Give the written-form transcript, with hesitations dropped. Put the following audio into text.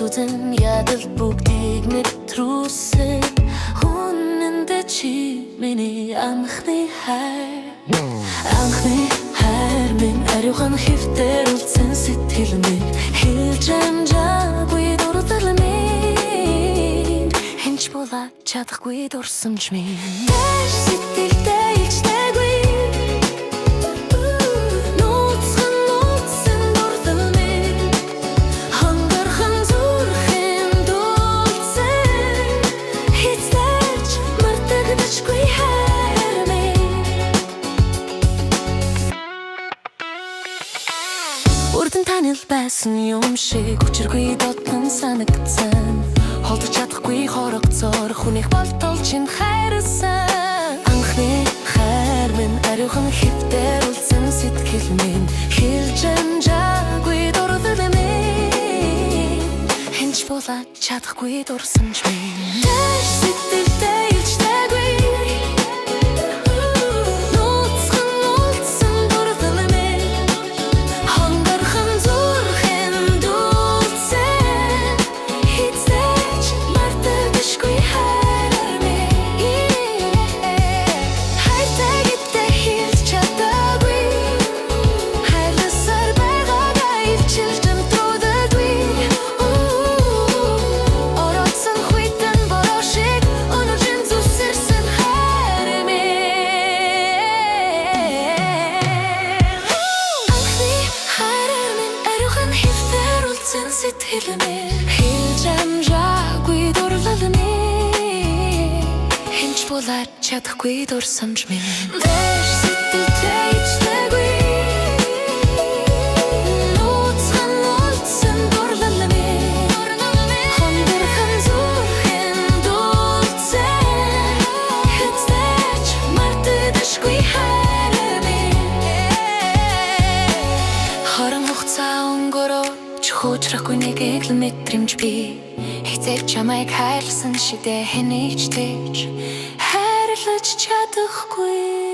үзэн ядал бүгдийг мэдрүүлсэн Үнэндээ чи миний анхны хайр минь ариухан хэвтэр үлдсэн сэтгэл минь хэлж амжаагүй дурлал минь хинч болоод чадахгүй дурсамж минь Дэш сэтгэлдээ илчдэггүй Үрдэн танил байсан юм шиг өчиргүй дотн санагдсан Холдож чадахгүй хорогцоор хүнийх болтол чинь хайрсан Анхны хайр минь ариухан хэвтэр үлдсэн сэтгэл минь хэлж амжаагүй дурлал минь хинч болоод чадахгүй дурсамж минь Дэш сэтгэлдээ илчдэггүй Сэтгэл минь хэлж амжаагүй дурлал минь хинч болоод чадахгүй дурсамж минь Дэш сэтгэлдээ илчдэггүй нууцхан үлдсэн дурлал минь хондорхон зүрхэн дуулцсан хэцэж мартагдашгүй хайр минь Хорон хугацаа өнгөрөө Хуучрахгүй нэг л мэдрэмж би Хэцэж чамайг хайрлсан шидэ хэнийч дэж хайрлаж чадахгүй